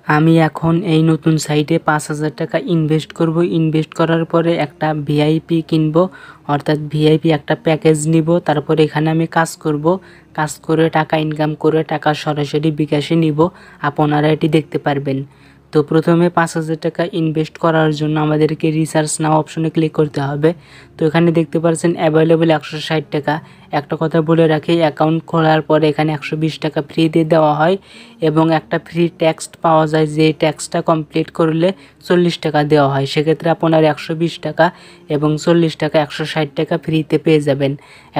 আমি এখন এই নতুন সাইটে 5,000 টাকা ইনভেস্ট করব। ইনভেস্ট করার পরে একটা ভিআইপি কিনব, অর্থাৎ ভিআইপি একটা প্যাকেজ নিব। তারপরে এখানে আমি কাজ করব, কাজ করে টাকা ইনকাম করে টাকা সরাসরি বিকাশে নিব। আপনারা এটি দেখতে পারবেন। তো প্রথমে 5,000 টাকা ইনভেস্ট করার জন্য আমাদেরকে রিসার্চ নাও অপশনে ক্লিক করতে হবে। তো এখানে দেখতে পাচ্ছেন অ্যাভেলেবল 160 টাকা। একটা কথা বলে রাখি, অ্যাকাউন্ট খোলার পরে এখানে 120 টাকা ফ্রি দিয়ে দেওয়া হয় এবং একটা ফ্রি টেক্সট পাওয়া যায়, যে টেক্সটটা কমপ্লিট করলে 40 টাকা দেওয়া হয়। সেক্ষেত্রে আপনার 120 টাকা এবং 40 টাকা 160 টাকা ফ্রিতে পেয়ে যাবেন।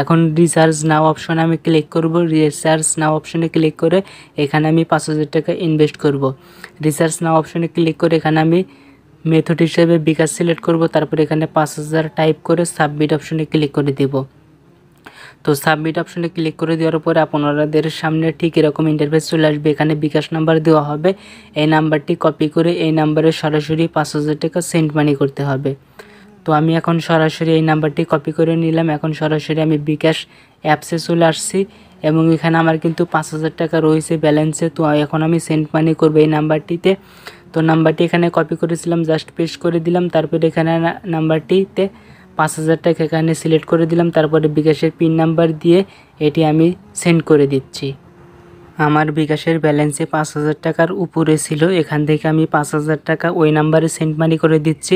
এখন রিসার্চ নাও অপশনে আমি ক্লিক করব। রিসার্চ নাও অপশনে ক্লিক করে এখানে আমি 5,000 টাকা ইনভেস্ট করব। রিসার্চ নাও অপশনে ক্লিক করে এখানে আমি মেথড হিসেবে বিকাশ সিলেক্ট করব। তারপর এখানে 5,000 টাইপ করে সাবমিট অপশনে ক্লিক করে দেব। তো সাবমিট অপশনে ক্লিক করে দেওয়ার পরে আপনাদের সামনে ঠিক এরকম ইন্টারফেস চলে আসবে। এখানে বিকাশ নাম্বার দেওয়া হবে, এই নাম্বারটি কপি করে এই নাম্বারে সরাসরি 5,000 টাকা সেন্ড মানি করতে হবে। তো আমি এখন সরাসরি এই নাম্বারটি কপি করে নিলাম। এখন সরাসরি আমি বিকাশ অ্যাপসে চলে আসছি এবং এখানে আমার কিন্তু 5,000 টাকা রয়েছে ব্যালেন্সে। তো এখন আমি সেন্ড মানি করবো এই নাম্বারটিতে। তো নাম্বারটি এখানে কপি করেছিলাম, জাস্ট পেস্ট করে দিলাম। তারপরে এখানে নাম্বারটিতে 5,000 টাকা এখানে সিলেক্ট করে দিলাম। তারপরে বিকাশের পিন নাম্বার দিয়ে এটি আমি সেন্ড করে দিচ্ছি। আমার বিকাশের ব্যালেন্সে 5,000 টাকার উপরে ছিল। এখান থেকে আমি 5,000 টাকা ওই নাম্বারে সেন্ড মানি করে দিচ্ছি।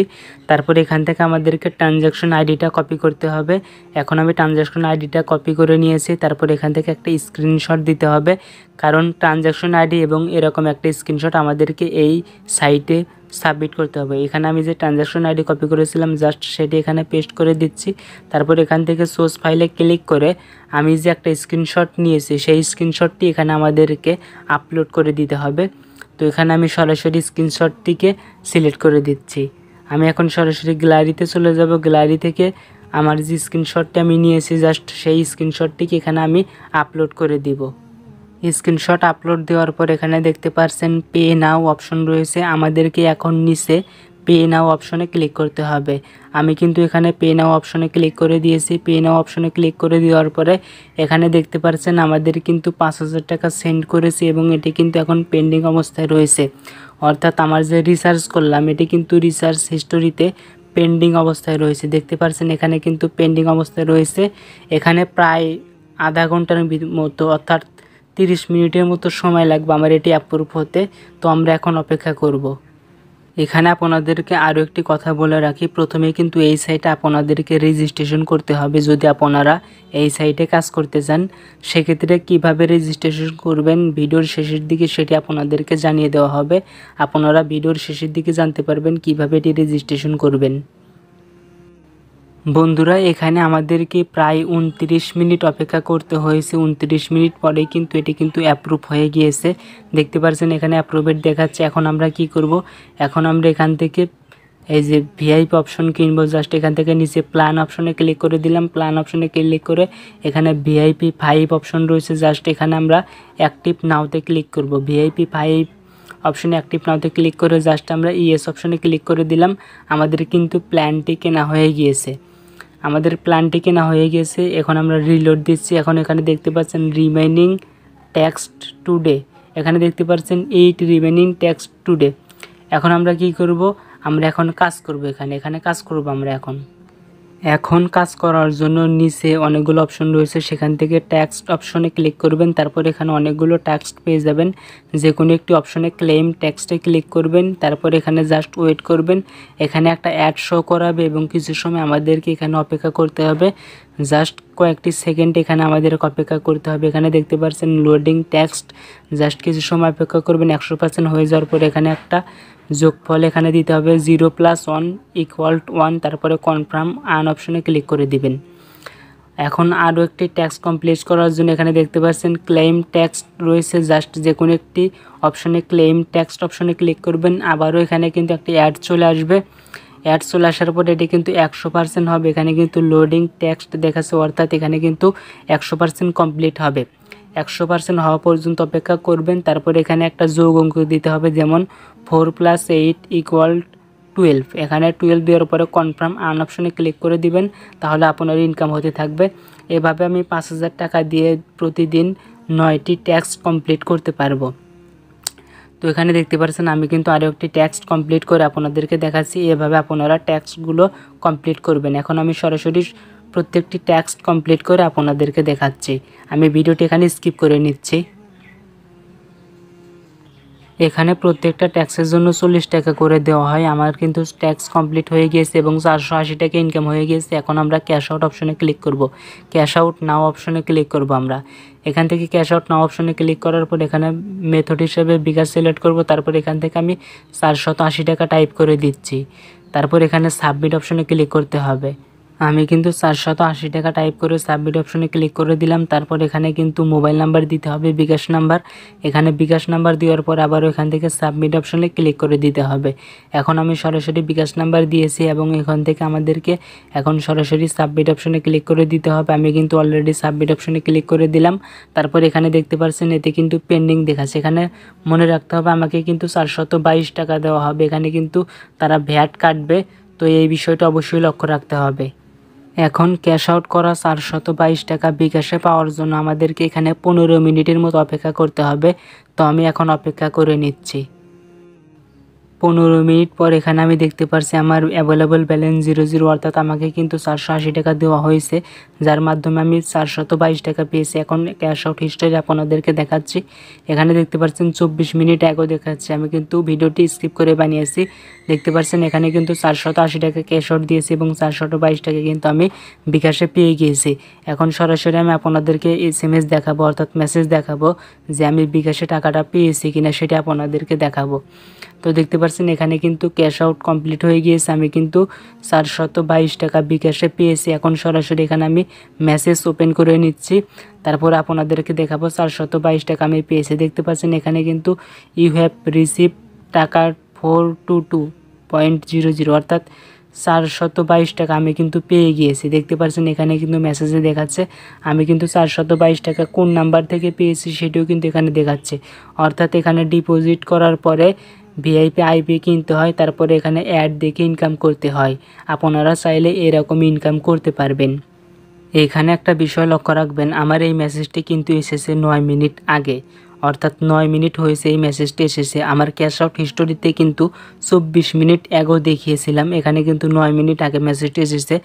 তারপর এখান থেকে আমাদেরকে ট্রানজ্যাকশন আইডিটা কপি করতে হবে। এখন আমি ট্রানজ্যাকশন আইডিটা কপি করে নিয়েছি। তারপর এখান থেকে একটা স্ক্রিনশট দিতে হবে, কারণ ট্রানজ্যাকশন আইডি এবং এরকম একটা স্ক্রিনশট আমাদেরকে এই সাইটে সাবমিট করতে হবে। এখানে আমি যে ট্রানজ্যাকশন আইডি কপি করেছিলাম জাস্ট সেটি এখানে পেস্ট করে দিচ্ছি। তারপর এখান থেকে সোর্স ফাইলে ক্লিক করে আমি যে একটা স্ক্রিনশট নিয়েছি সেই স্ক্রিনশটটি এখানে আমাদেরকে আপলোড করে দিতে হবে। তো এখানে আমি সরাসরি স্ক্রিনশটটিকে সিলেক্ট করে দিচ্ছি। আমি এখন সরাসরি গ্যালারিতে চলে যাব। গ্যালারি থেকে আমার যে স্ক্রিনশটটি আমি নিয়েছি জাস্ট সেই স্ক্রিনশটটিকে এখানে আমি আপলোড করে দিব। স্ক্রিনশট আপলোড দেওয়ার পর এখানে দেখতে পাচ্ছেন পে নাও অপশন রয়েছে। আমাদেরকে এখন নিচে পে নাও অপশনে ক্লিক করতে হবে। আমি কিন্তু এখানে পে নাও অপশনে ক্লিক করে দিয়েছি। পে নাও অপশনে ক্লিক করে দেওয়ার পরে এখানে দেখতে পাচ্ছেন আমাদের কিন্তু 5,000 টাকা সেন্ড করেছি এবং এটি কিন্তু এখন পেন্ডিং অবস্থায় রয়েছে। অর্থাৎ আমার যে রিসার্চ করলাম এটি কিন্তু রিসার্চ হিস্টোরিতে পেন্ডিং অবস্থায় রয়েছে। দেখতে পাচ্ছেন এখানে কিন্তু পেন্ডিং অবস্থায় রয়েছে। এখানে প্রায় আধা ঘন্টার মতো অর্থাৎ 30 মিনিটের মতো সময় লাগবে আমার এটি অ্যাপ্রুভ হতে। তো আমরা এখন অপেক্ষা করব। এখানে আপনাদেরকে আরও একটি কথা বলে রাখি, প্রথমে কিন্তু এই সাইটে আপনাদেরকে রেজিস্ট্রেশন করতে হবে। যদি আপনারা এই সাইটে কাজ করতে চান সেক্ষেত্রে কিভাবে রেজিস্ট্রেশন করবেন ভিডিওর শেষের দিকে সেটি আপনাদেরকে জানিয়ে দেওয়া হবে। আপনারা ভিডিওর শেষের দিকে জানতে পারবেন কিভাবে এটি রেজিস্ট্রেশন করবেন। বন্ধুরা এখানে আমাদেরকে প্রায় 29 মিনিট অপেক্ষা করতে হয়েছে। 29 মিনিট পরেই কিন্তু এটি কিন্তু অ্যাপ্রুভ হয়ে গিয়েছে। দেখতে পাচ্ছেন এখানে অ্যাপ্রুভেড দেখাচ্ছে। এখন আমরা কি করব, এখন আমরা এখান থেকে এই যে ভিআইপি অপশন কিনবো। জাস্ট এখান থেকে নিচে প্ল্যান অপশনে ক্লিক করে দিলাম। প্ল্যান অপশনে ক্লিক করে এখানে ভিআইপি 5 অপশন রয়েছে। জাস্ট এখানে আমরা অ্যাক্টিভ নাওতে ক্লিক করব। ভিআইপি 5 অপশনে অ্যাক্টিভ নাওতে ক্লিক করে জাস্ট আমরা ইয়েস অপশনে ক্লিক করে দিলাম। আমাদের কিন্তু প্ল্যানটি কেনা হয়ে গিয়েছে। আমাদের প্ল্যানটি কেনা হয়ে গেছে। এখন আমরা রিলোড দিচ্ছি। এখন এখানে দেখতে পাচ্ছেন রিমেইনিং টেক্সট টুডে, এখানে দেখতে পাচ্ছেন 8 রিমেইনিং টেক্সট টুডে। এখন আমরা কি করব, আমরা এখন কাজ করব। এখানে কাজ করব আমরা এখন কাজ করার জন্য নিচে অনেকগুলো অপশন রয়েছে, সেখান থেকে টেক্সট অপশনে ক্লিক করবেন। তারপর এখানে অনেকগুলো টেক্সট পেয়ে যাবেন। যে কোনো একটি অপশনে ক্লেম টেক্সটে ক্লিক করবেন। তারপর এখানে জাস্ট ওয়েট করবেন। এখানে একটা অ্যাড শো করাবে এবং কিছু সময় আমাদেরকে এখানে অপেক্ষা করতে হবে। জাস্ট কয়েকটি সেকেন্ড এখানে আমাদের অপেক্ষা করতে হবে। এখানে দেখতে পাচ্ছেন লোডিং টেক্সট, জাস্ট কিছু সময় অপেক্ষা করবেন। 100% হয়ে যাওয়ার পর এখানে একটা যোগফল এখানে দিতে হবে 0 + 1 = 1। তারপরে কনফার্ম আন অপশনে ক্লিক করে দিবেন। এখন আরও একটি ট্যাক্স কমপ্লিট করার জন্য এখানে দেখতে পাচ্ছেন ক্লেম টেক্সট রয়েছে। জাস্ট যে কোনো একটি অপশনে ক্লেম টেক্সট অপশনে ক্লিক করবেন। আবারও এখানে কিন্তু একটি অ্যাড চলে আসবে। অ্যাড চলে আসার পর এটি কিন্তু 100% হবে। এখানে কিন্তু লোডিং টেক্সট দেখাচ্ছে, অর্থাৎ এখানে কিন্তু 100% কমপ্লিট হবে। 100% হওয়া পর্যন্ত অপেক্ষা করবেন। তারপর এখানে একটা যোগ অঙ্ক দিতে হবে, যেমন 4 + 8 = 12। এখানে 12 দেওয়ার পরে কনফার্ম আন অপশনে ক্লিক করে দিবেন, তাহলে আপনার ইনকাম হতে থাকবে। এভাবে আমি 5,000 টাকা দিয়ে প্রতিদিন 9টি ট্যাক্স কমপ্লিট করতে পারবো। তো এখানে দেখতে পাচ্ছেন আমি কিন্তু আরও একটি টেক্সট কমপ্লিট করে আপনাদেরকে দেখাচ্ছি। এভাবে আপনারা টেক্সটগুলো কমপ্লিট করবেন। এখন আমি সরাসরি প্রত্যেকটি টেক্সট কমপ্লিট করে আপনাদেরকে দেখাচ্ছি। আমি ভিডিওটি এখানে স্কিপ করে নিচ্ছি। এখানে প্রত্যেকটা ট্যাক্সের জন্য 40 টাকা করে দেওয়া হয়। আমার কিন্তু ট্যাক্স কমপ্লিট হয়ে গিয়েছে এবং 480 টাকা ইনকাম হয়ে গিয়েছে। এখন আমরা ক্যাশ আউট অপশনে ক্লিক করব। ক্যাশ আউট নাও অপশনে ক্লিক করব আমরা। এখান থেকে ক্যাশ আউট নাও অপশনে ক্লিক করার পর এখানে মেথড হিসেবে বিকাশ সিলেক্ট করব। তারপর এখান থেকে আমি 480 টাকা টাইপ করে দিচ্ছি। তারপর এখানে সাবমিট অপশনে ক্লিক করতে হবে। আমি কিন্তু 480 টাকা টাইপ করে সাবমিট অপশনে ক্লিক করে দিলাম। তারপর এখানে কিন্তু মোবাইল নাম্বার দিতে হবে, বিকাশ নাম্বার। এখানে বিকাশ নাম্বার দেওয়ার পর আবার এখান থেকে সাবমিট অপশনে ক্লিক করে দিতে হবে। এখন আমি সরাসরি বিকাশ নাম্বার দিয়েছি এবং এখান থেকে আমাদেরকে এখন সরাসরি সাবমিট অপশনে ক্লিক করে দিতে হবে। আমি কিন্তু অলরেডি সাবমিট অপশনে ক্লিক করে দিলাম। তারপর এখানে দেখতে পাচ্ছেন এতে কিন্তু পেন্ডিং দেখাচ্ছে। এখানে মনে রাখতে হবে আমাকে কিন্তু 422 টাকা দেওয়া হবে। এখানে কিন্তু তারা ভ্যাট কাটবে, তো এই বিষয়টা অবশ্যই লক্ষ্য রাখতে হবে। এখন ক্যাশ আউট করা 422 টাকা বিকাশে পাওয়ার জন্য আমাদেরকে এখানে 15 মিনিটের মতো অপেক্ষা করতে হবে। তো আমি এখন অপেক্ষা করে নিচ্ছি। 15 মিনিট পর এখানে আমি দেখতে পারছি আমার অ্যাভেলেবল ব্যালেন্স 00, অর্থাৎ আমাকে কিন্তু 480 টাকা দেওয়া হয়েছে, যার মাধ্যমে আমি 422 টাকা পেয়েছি। এখন ক্যাশ আউট হিস্টোরি আপনাদেরকে দেখাচ্ছি। এখানে দেখতে পাচ্ছেন 24 মিনিট আগেও দেখাচ্ছে। আমি কিন্তু ভিডিওটি স্কিপ করে বানিয়েছি। দেখতে পাচ্ছেন এখানে কিন্তু 480 টাকা ক্যাশ আউট দিয়েছি এবং 422 টাকা কিন্তু আমি বিকাশে পেয়ে গিয়েছি। এখন সরাসরি আমি আপনাদেরকে SMS দেখাবো, অর্থাৎ মেসেজ দেখাবো যে আমি বিকাশে টাকাটা পেয়েছি কিনা, সেটা আপনাদেরকে দেখাবো। তো দেখতে পাচ্ছেন এখানে কিন্তু ক্যাশ আউট কমপ্লিট হয়ে গিয়েছে। আমি কিন্তু 422 টাকা বিকাশে পেয়েছি। এখন সরাসরি এখানে আমি মেসেজ ওপেন করে নিচ্ছি। তারপর আপনাদেরকে দেখাবো 422 টাকা আমি পেয়েছি। দেখতে পাচ্ছেন এখানে কিন্তু ইউ হ্যাভ রিসিভ টাকা 422.00, অর্থাৎ 422 টাকা আমি কিন্তু পেয়ে গিয়েছি। দেখতে পাচ্ছেন এখানে কিন্তু মেসেজে দেখাচ্ছে আমি কিন্তু 422 টাকা কোন নাম্বার থেকে পেয়েছি সেটাও কিন্তু এখানে দেখাচ্ছে। অর্থাৎ এখানে ডিপোজিট করার পরে ভিআইপি আইপি কিনতে হয়, তারপরে এখানে অ্যাড দেখে ইনকাম করতে হয়। আপনারা চাইলে এরকম ইনকাম করতে পারবেন। এখানে একটা বিষয় লক্ষ্য রাখবেন, আমার এই মেসেজটি কিন্তু এসেছে 9 মিনিট আগে, অর্থাৎ 9 মিনিট হয়েছে এই মেসেজটি এসেছে। আমার ক্যাশ আউট হিস্টোরিতে কিন্তু 24 মিনিট আগেও দেখিয়েছিলাম, এখানে কিন্তু 9 মিনিট আগে মেসেজটি এসেছে।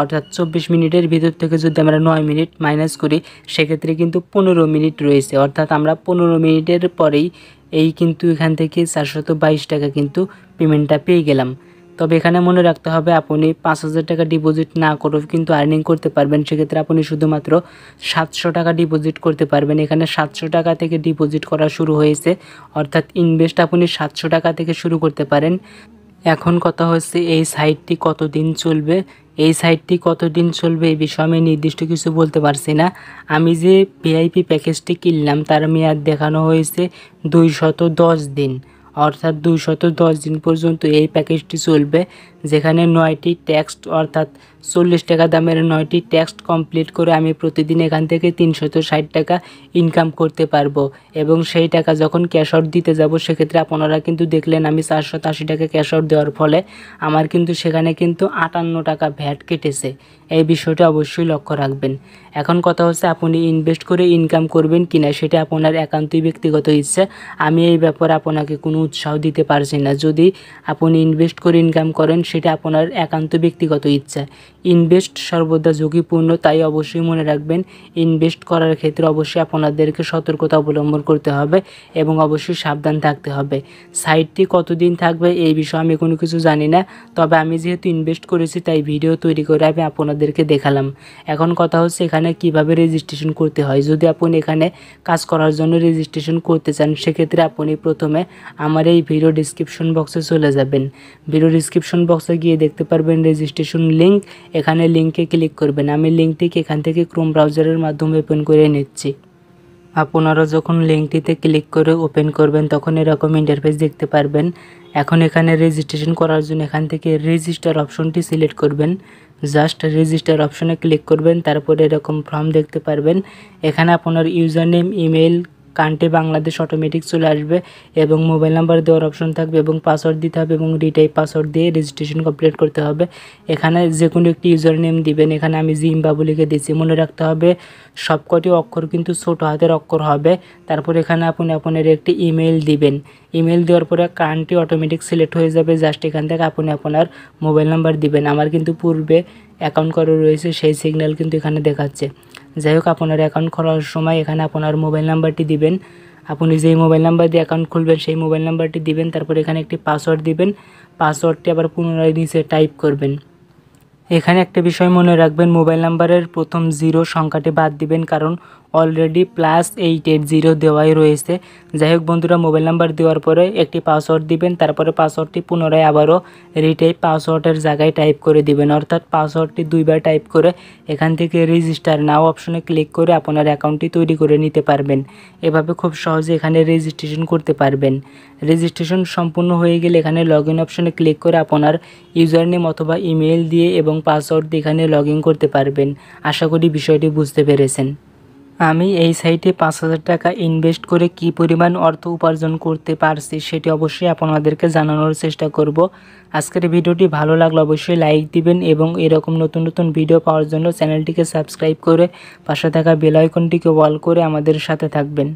অর্থাৎ 24 মিনিটের ভিতর থেকে যদি আমরা 9 মিনিট মাইনাস করি সেক্ষেত্রে কিন্তু 15 মিনিট রয়েছে। অর্থাৎ আমরা 15 মিনিটের পরেই এই কিন্তু এখান থেকে 422 টাকা কিন্তু পেমেন্টটা পেয়ে গেলাম। তবে এখানে মনে রাখতে হবে আপনি 5000 টাকা ডিপোজিট না করেও কিন্তু আর্নিং করতে পারবেন। সেক্ষেত্রে আপনি শুধুমাত্র 700 টাকা ডিপোজিট করতে পারবেন। এখানে 700 টাকা থেকে ডিপোজিট করা শুরু হয়েছে, অর্থাৎ ইনভেস্ট আপনি 700 টাকা থেকে শুরু করতে পারেন। এখন কথা হচ্ছে এই সাইটটি কতদিন চলবে। এই সাইটটি কতদিন চলবে এই বিষয়ে আমি নির্দিষ্ট কিছু বলতে পারছি না। আমি যে ভিআইপি প্যাকেজটি কিনলাম তার মেয়াদ দেখানো হয়েছে 210 দিন, অর্থাৎ 210 দিন পর্যন্ত এই প্যাকেজটি চলবে, যেখানে 9টি টেক্সট অর্থাৎ 40 টাকা দামের 9টি টেক্সট কমপ্লিট করে আমি প্রতিদিন এখান থেকে 360 টাকা ইনকাম করতে পারবো। এবং সেই টাকা যখন ক্যাশ আউট দিতে যাব সেক্ষেত্রে আপনারা কিন্তু দেখলেন আমি 480 টাকা ক্যাশ আউট দেওয়ার ফলে আমার কিন্তু সেখানে কিন্তু 58 টাকা ভ্যাট কেটেছে। এই বিষয়টা অবশ্যই লক্ষ্য রাখবেন। এখন কথা হচ্ছে আপনি ইনভেস্ট করে ইনকাম করবেন কিনা সেটা আপনার একান্তই ব্যক্তিগত ইচ্ছা। আমি এই ব্যাপারে আপনাকে কোনো উৎসাহ দিতে পারছি না। যদি আপনি ইনভেস্ট করে ইনকাম করেন সেটা আপনার একান্ত ব্যক্তিগত ইচ্ছা। ইনভেস্ট সর্বদা ঝুঁকিপূর্ণ, তাই অবশ্যই মনে রাখবেন ইনভেস্ট করার ক্ষেত্রে অবশ্যই আপনাদেরকে সতর্কতা অবলম্বন করতে হবে এবং অবশ্যই সাবধান থাকতে হবে। সাইটটি কতদিন থাকবে এই বিষয়ে আমি কোনো কিছু জানি না, তবে আমি যেহেতু ইনভেস্ট করেছি তাই ভিডিও তৈরি করে আমি আপনাদেরকে দেখালাম। এখন কথা হচ্ছে এখানে কিভাবে রেজিস্ট্রেশন করতে হয়। যদি আপনি এখানে কাজ করার জন্য রেজিস্ট্রেশন করতে চান সেক্ষেত্রে আপনি প্রথমে আমার এই ভিডিও ডিসক্রিপশন বক্সে চলে যাবেন। ভিডিও ডিসক্রিপশন বক্সে গিয়ে দেখতে পারবেন রেজিস্ট্রেশন লিঙ্ক, এখানে লিঙ্কে ক্লিক করবেন। আমি লিঙ্কটিকে এখান থেকে ক্রোম ব্রাউজারের মাধ্যমে ওপেন করে নিচ্ছি। আপনারা যখন লিঙ্কটিতে ক্লিক করে ওপেন করবেন তখন এরকম ইন্টারফেস দেখতে পারবেন। এখন এখানে রেজিস্ট্রেশন করার জন্য এখান থেকে রেজিস্টার অপশনটি সিলেক্ট করবেন। জাস্ট রেজিস্টার অপশনে ক্লিক করবেন, তারপরে এরকম ফর্ম দেখতে পারবেন। এখানে আপনার user name, email, country Bangladesh automatic চলে আসবে এবং মোবাইল নাম্বার দেওয়ার অপশন থাকবে এবং পাসওয়ার্ড দিতে হবে এবং রিটাইপ পাসওয়ার্ড দিয়ে রেজিস্ট্রেশন কমপ্লিট করতে হবে। এখানে যে কোনো একটি ইউজার নেম দিবেন। এখানে আমি জিম্বাবু লিখে দিচ্ছি। মনে রাখতে হবে সবকটি অক্ষর কিন্তু ছোট হাতের অক্ষর হবে। তারপর এখানে আপনি আপনার একটি ইমেল দিবেন। ইমেল দেওয়ার পরে কান্ট্রি অটোমেটিক সিলেক্ট হয়ে যাবে। জাস্ট এখান থেকে আপনি আপনার মোবাইল নাম্বার দিবেন। আমার কিন্তু পূর্বে অ্যাকাউন্ট করা রয়েছে, সেই সিগন্যাল কিন্তু এখানে দেখাচ্ছে। যাই হোক, আপনার অ্যাকাউন্ট খোলার সময় এখানে আপনার মোবাইল নাম্বারটি দিবেন। আপনি যেই মোবাইল নাম্বার দিয়ে অ্যাকাউন্ট খুলবেন সেই মোবাইল নাম্বারটি দিবেন। তারপর এখানে একটি পাসওয়ার্ড দিবেন। পাসওয়ার্ডটি আবার পুনরায় নিচে টাইপ করবেন। এখানে একটা বিষয় মনে রাখবেন, মোবাইল নাম্বারের প্রথম 0 সংখ্যাটি বাদ দিবেন, কারণ অলরেডি +88 0 দেওয়াই রয়েছে। যাই হোক বন্ধুরা, মোবাইল নাম্বার দেওয়ার পরে একটি পাসওয়ার্ড দিবেন। তারপরে পাসওয়ার্ডটি পুনরায় আবারও রিটাইপ পাসওয়ার্ডের জায়গায় টাইপ করে দিবেন, অর্থাৎ পাসওয়ার্ডটি 2বার টাইপ করে এখান থেকে রেজিস্টার নাও অপশনে ক্লিক করে আপনার অ্যাকাউন্টটি তৈরি করে নিতে পারবেন। এভাবে খুব সহজে এখানে রেজিস্ট্রেশন করতে পারবেন। রেজিস্ট্রেশন সম্পূর্ণ হয়ে গেলে এখানে লগ ইন অপশনে ক্লিক করে আপনার ইউজার নেম অথবা ইমেল দিয়ে এবং পাসওয়ার্ড দিয়ে এখানে লগ ইন করতে পারবেন। আশা করি বিষয়টি বুঝতে পেরেছেন। আমি এই সাইটে 5,000 টাকা ইনভেস্ট করে কি পরিমাণ অর্থ উপার্জন করতে পারছি সেটি অবশ্যই আপনাদেরকে জানানোর চেষ্টা করব। আজকের ভিডিওটি ভালো লাগলে অবশ্যই লাইক দিবেন এবং এরকম নতুন নতুন ভিডিও পাওয়ার জন্য চ্যানেলটিকে সাবস্ক্রাইব করে পাশে থাকা বেল আইকনটিকে অল করে আমাদের সাথে থাকবেন।